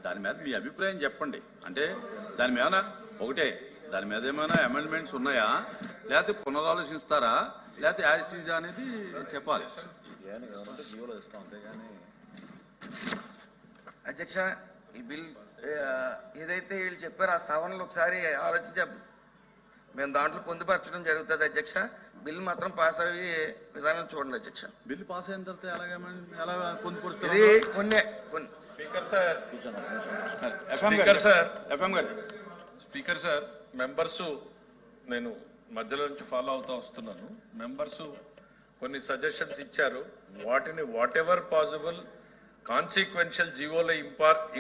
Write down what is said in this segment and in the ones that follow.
దాని మీద మీ అభిప్రాయం చెప్పండి. అంటే దాని మీద ఒకటే, దాని మీద ఏమైనా అమెండ్మెంట్స్ ఉన్నాయా, లేకపోతే పునరాలోచిస్తారా, లేకపోతే యాజ్ ఇట్ ఈజ్ అనేది చెప్పాలి. అధ్యక్ష, ఈ బిల్ ఏదైతే వీళ్ళు చెప్పారో ఆ సవరణలు ఒకసారి ఆలోచించ మేము దాంట్లో పొందుపరచడం జరుగుతుంది అధ్యక్ష. బిల్ మాత్రం పాస్ అయ్యే విధానం చూడండి అధ్యక్ష. బిల్ పాస్ అయిన తర్వాత ఎలా పొందుపరుస్తారు? ఇది కొన్ని స్పీకర్ సార్ మెంబర్స్ నేను మధ్యలో నుంచి ఫాలో అవుతూ వస్తున్నాను. మెంబర్స్ కొన్ని సజెషన్స్ ఇచ్చారు. వాటిని వాట్ ఎవర్ పాసిబుల్ కాన్సిక్వెన్షియల్ జీవోలో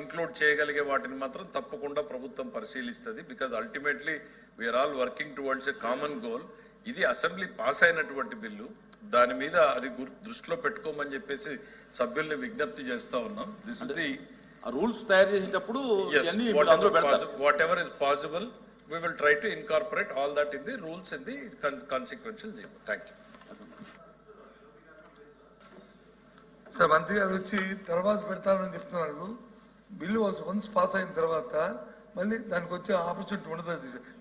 ఇంక్లూడ్ చేయగలిగే వాటిని మాత్రం తప్పకుండా ప్రభుత్వం పరిశీలిస్తుంది. Because ultimately we are all working towards a common goal. ఇది అసెంబ్లీ పాస్ అయినటువంటి బిల్లు, దాని మీద అది దృష్టిలో పెట్టుకోమని చెప్పేసి సభ్యుల్ని విజ్ఞప్తి చేస్తా ఉన్నాం. దిస్ ఇస్ ది రూల్స్ తయారు చేసేటప్పుడు what ever is possible we will try to incorporate all that in the rules in the consequential zero. Thank you. Sir మంత్రి గారు వచ్చి తర్వాత పెడతారని చెప్తున్నారు. బిల్లు వన్స్ పాస్ అయిన తర్వాత మళ్ళీ దానికి వచ్చే ఆపర్చునిటీ ఉండదు.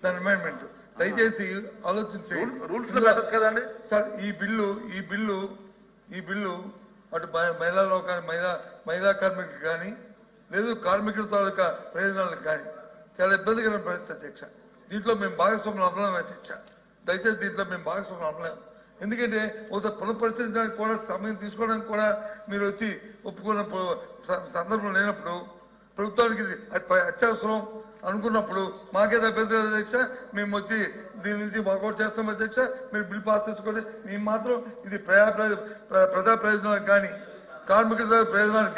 దాని అమెండ్మెంట్ దయచేసి ఆలోచించండి సార్. ఈ బిల్లు అటు మహిళా లోకాన్ని మహిళా కార్మికులకు కానీ లేదు కార్మికుల తాలూకా ప్రయోజనాలకు కానీ చాలా ఇబ్బందికరమైన పరిస్థితి అధ్యక్ష. దీంట్లో మేము భాగస్వాములు అవ్వలేము అధ్యక్ష. దయచేసి దీంట్లో మేము భాగస్వాములు అవ్వలేము. ఎందుకంటే ఒకసారి పునఃపరిశీలించడానికి కూడా సమయం తీసుకోవడానికి కూడా మీరు వచ్చి ఒప్పుకున్న సందర్భం లేనప్పుడు, ప్రభుత్వానికి అత్యవసరం అనుకున్నప్పుడు మాకేదో అభ్యంతరం అధ్యక్ష. మేము వచ్చి దీని నుంచి వర్కౌట్ చేస్తాం అధ్యక్ష. మీరు బిల్ పాస్ చేసుకోండి. మేము మాత్రం ఇది ప్రజా ప్రయోజనాలకు కానీ కార్మికుల ప్రయోజనాలకు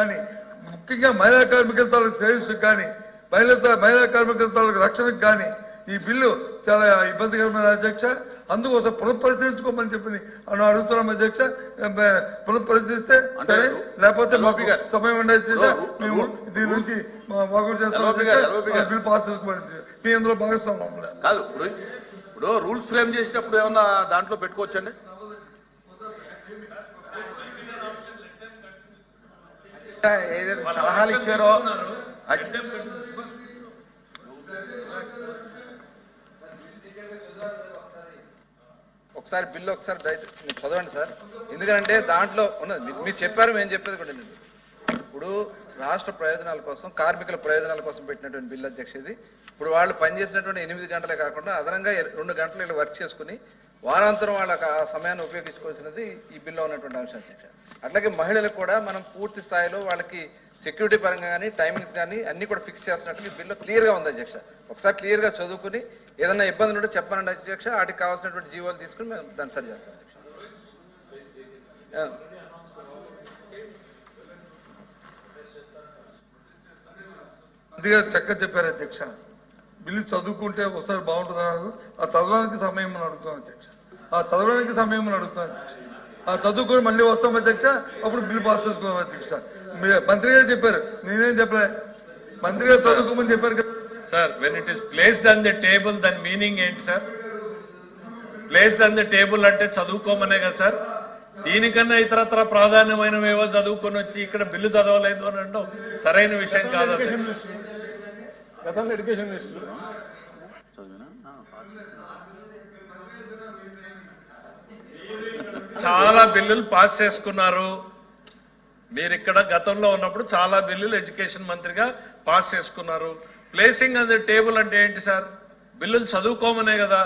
కానీ ముఖ్యంగా మహిళా కార్మికుల తాలూకు శ్రేయస్సుకు కానీ మహిళా కార్మికుల తాలూకు రక్షణకు కానీ ఈ బిల్లు చాలా ఇబ్బందికరమైన అధ్యక్ష. అందుకోసం పునఃపరిశీలించుకోమని చెప్పి అడుగుతున్నాం అధ్యక్ష. పునఃపరిశీలిస్తే సరే, లేకపోతే మాకు సమయం ఉండేది మేము దీని నుంచి వర్కౌట్ చేస్తాం. బిల్ పాస్ చేసుకోమని మీ అందులో భాగస్వామ్యం కాదు. ఇప్పుడు రూల్స్ ఫ్రేమ్ చేసేటప్పుడు ఏమన్నా దాంట్లో పెట్టుకోవచ్చండి? ఏదైతే సలహాలు ఇచ్చారో ఒకసారి బిల్లు ఒకసారి చదవండి సార్. ఎందుకంటే దాంట్లో ఉన్నది మీరు చెప్పారు, మేము చెప్పేది కూడా. ఇప్పుడు రాష్ట్ర ప్రయోజనాల కోసం కార్మికుల ప్రయోజనాల కోసం పెట్టినటువంటి బిల్లు అధ్యక్ష ఇది. ఇప్పుడు వాళ్ళు పనిచేసినటువంటి 8 గంటలే కాకుండా అదనంగా 2 గంటలు వర్క్ చేసుకుని వారాంతరం వాళ్ళకి ఆ సమయాన్ని ఉపయోగించుకోవాల్సినది ఈ బిల్లో ఉన్నటువంటి అంశం అధ్యక్ష. అట్లాగే మహిళలకు కూడా మనం పూర్తి స్థాయిలో వాళ్ళకి సెక్యూరిటీ పరంగా కానీ టైమింగ్స్ కానీ అన్ని కూడా ఫిక్స్ చేస్తున్నట్లు ఈ బిల్లో క్లియర్గా ఉంది అధ్యక్ష. ఒకసారి క్లియర్గా చదువుకుని ఏదన్నా ఇబ్బందులు ఉంటే చెప్పనండి అధ్యక్ష. వాటికి కావాల్సినటువంటి జీవోలు తీసుకుని మేము దాన్ని సరి చేస్తాం అధ్యక్ష. అందుకే చక్కగా చెప్పారు అధ్యక్ష. బిల్లు చదువుకుంటే ఒకసారి బాగుంటుంది అన్నారు. ఆ చదవడానికి సమయం అని అడుగుతాం అధ్యక్ష. ఆ చదువుకొని మళ్ళీ వస్తాం అధ్యక్ష. అప్పుడు బిల్లు పాస్ చేసుకున్నాం అధ్యక్ష. మంత్రి గారు చెప్పారు, నేనేం చెప్పలే. మంత్రి గారు చదువుకోమని చెప్పారు కదా sir. When it is placed on the table దాని మీనింగ్ ఏంటి sir? Placed on the table అంటే చదువుకోమనే కదా సార్. దీనికన్నా ఇతరత్ర ప్రాధాన్యమైనవేవో చదువుకొని వచ్చి ఇక్కడ బిల్లు చదవలేదు అని అంటే సరైన విషయం కాదు. చాలా బిల్లులు పాస్ చేసుకున్నారు మీరు. ఇక్కడ గతంలో ఉన్నప్పుడు చాలా బిల్లులు ఎడ్యుకేషన్ మంత్రిగా పాస్ చేసుకున్నారు. ప్లేసింగ్ ఆన్ ది టేబుల్ అంటే ఏంటి సార్? బిల్లులు చదువుకోమనే కదా.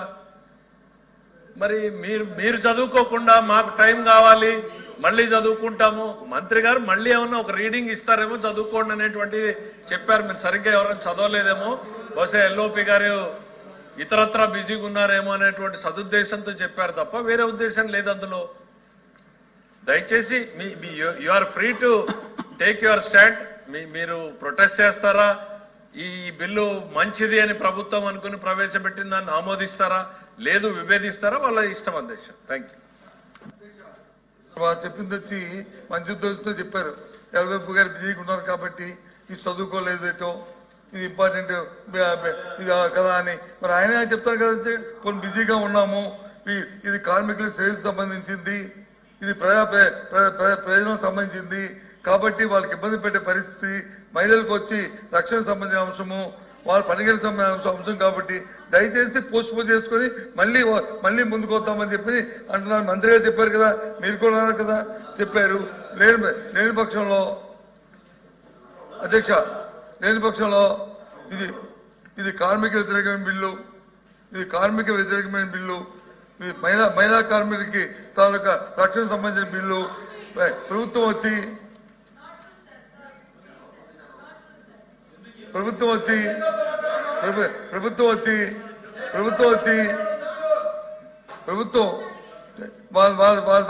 మరి మీరు చదువుకోకుండా మాకు టైం కావాలి మళ్ళీ చదువుకుంటాము. మంత్రి గారు మళ్ళీ ఏమన్నా ఒక రీడింగ్ ఇస్తారేమో చదువుకోండి అనేటువంటిది చెప్పారు. మీరు సరిగ్గా ఎవరైనా చదవలేదేమో, బహుశా ఎల్ఓపి గారు ఇతరత్రా బిజీగా ఉన్నారేమో అనేటువంటి సదుద్దేశంతో చెప్పారు తప్ప వేరే ఉద్దేశం లేదు అందులో. దయచేసి you are free to take your stand. మీరు ప్రొటెస్ట్ చేస్తారా, ఈ బిల్లు మంచిది అని ప్రభుత్వం అనుకుని ప్రవేశపెట్టిన దాన్ని ఆమోదిస్తారా, లేదు విభేదిస్తారా, వాళ్ళ ఇష్టం అధ్యక్ష. Thank you. చెప్పింది వచ్చి మంచి ఉద్దేశంతో చెప్పారు. ఎల్వైపు గారు బిజీగా ఉన్నారు కాబట్టి ఇది చదువుకోలేదేటో, ఇది ఇంపార్టెంట్ ఇది కదా అని. మరి ఆయన చెప్తారు కదా, కొన్ని బిజీగా ఉన్నాము, ఇది కార్మికుల శ్రేయస్సు సంబంధించింది, ఇది ప్రయోజనం సంబంధించింది, కాబట్టి వాళ్ళకి ఇబ్బంది పెట్టే పరిస్థితి, మహిళలకు వచ్చి రక్షణ సంబంధించిన అంశము, వాళ్ళ పనిగల సంబంధించిన అంశం కాబట్టి దయచేసి పోస్ట్ పోన్ చేసుకుని మళ్ళీ ముందుకు వద్దామని చెప్పి అంటున్నారు. మంత్రి గారు చెప్పారు కదా, మీరు కూడా అన్నారు కదా, చెప్పారు. లేని పక్షంలో అధ్యక్ష, లేని పక్షంలో ఇది కార్మిక వ్యతిరేకమైన బిల్లు, ఇది కార్మిక వ్యతిరేకమైన బిల్లు, మహిళా కార్మికులకి తాలూకా రక్షణ సంబంధించిన బిల్లు. ప్రభుత్వం వచ్చి వాళ్ళ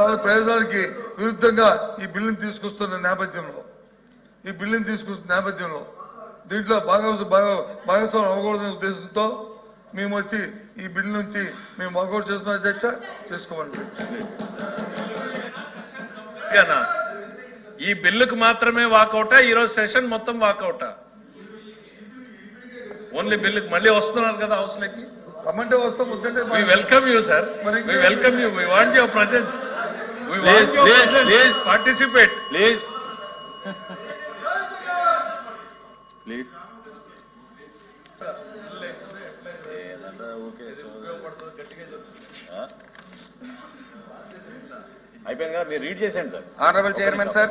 తాలూకు ప్రయోజనానికి విరుద్ధంగా ఈ బిల్లుని తీసుకొస్తున్న నేపథ్యంలో దీంట్లో భాగస్వామ్యం అవ్వకూడదనే ఉద్దేశంతో మేము వచ్చి ఈ బిల్లు నుంచి మేము వాకౌట్ చేస్తున్నాం అధ్యక్ష. చేసుకోమని ఈ బిల్లుకు మాత్రమే వాకౌటా? ఈరోజు సెషన్ మొత్తం వాకౌటా? ఓన్లీ బిల్లుకి మళ్ళీ వస్తున్నారు కదా హౌస్ లోకి. రమ్మంటే వస్తాం, వద్దంటే we welcome you sir, we welcome you, we want your presence, we want your presence, participate please. అయిపోయింది కదా, మీరు రీడ్ చేసేయండి sir. Honorable Chairman, sir.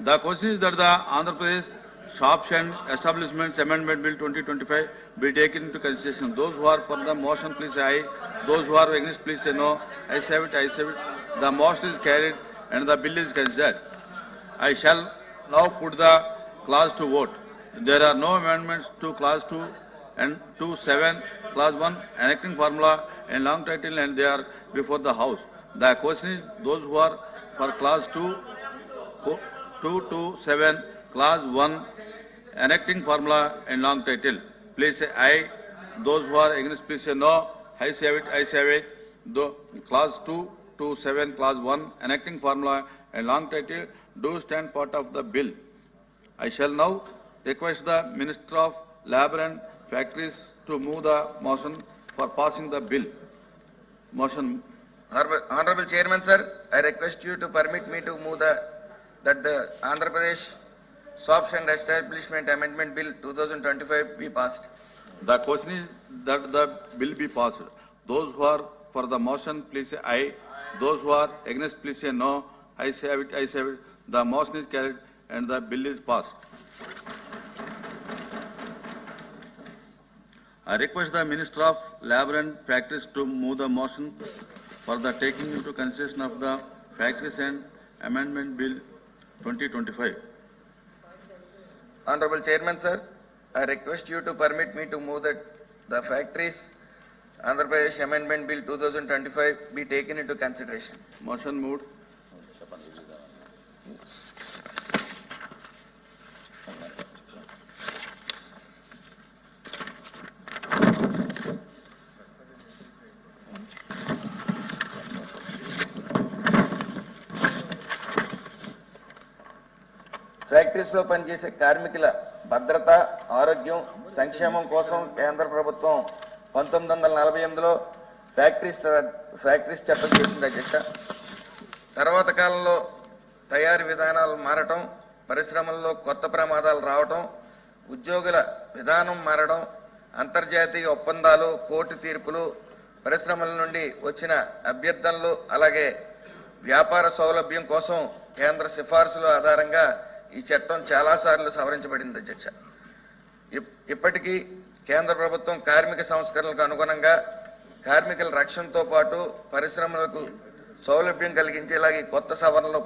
The question is that the Andhra Pradesh Shops and Establishments Amendment Bill 2025 be taken into consideration. Those who are for the motion, please say aye. Those who are against, please say no. I say it. The motion is carried and the bill is considered. I shall now put the clause to vote. There are no amendments to clause 2 and 2(7), clause 1, enacting formula and long title, and they are before the House. The question is those who are for clause 2(7), clause 1, enacting formula and long title, please say aye. Those who are against, please say no. I say it. Clause 2(7), clause 1, enacting formula and long title do stand part of the bill. I shall now request the Minister of Labour and Factories to move the motion for passing the bill. Motion. Honorable Chairman, sir, I request you to permit me to move that the Andhra Pradesh Shops and Establishment Amendment Bill 2025 be passed. The question is that the bill be passed. Those who are for the motion, please say aye. Those who are against, please say no. I say it. The motion is carried and the bill is passed. I request the Minister of Labour and Factories to move the motion for the taking into consideration of the Factories and Amendment Bill 2025. Honorable Chairman, sir, I request you to permit me to move that the Factories Andhra Pradesh Amendment Bill 2025 be taken into consideration. Motion moved. Factories లో పనిచేసే కార్మికుల భద్రత, ఆరోగ్యం, సంక్షేమం కోసం కేంద్ర ప్రభుత్వం 1948లో factories చట్టం చేసింది అధ్యక్ష. తర్వాత కాలంలో తయారీ విధానాలు మారటం, పరిశ్రమల్లో కొత్త ప్రమాదాలు రావటం, ఉద్యోగుల విధానం మారడం, అంతర్జాతీయ ఒప్పందాలు, కోర్టు తీర్పులు, పరిశ్రమల నుండి వచ్చిన అభ్యర్థనలు, అలాగే వ్యాపార సౌలభ్యం కోసం కేంద్ర సిఫార్సుల ఆధారంగా ఈ చట్టం చాలాసార్లు సవరించబడింది అధ్యక్ష. ఇప్పటికీ కేంద్ర ప్రభుత్వం కార్మిక సంస్కరణలకు అనుగుణంగా కార్మికుల రక్షణతో పాటు పరిశ్రమలకు సౌలభ్యం కలిగించేలాగా కొత్త సవరణలు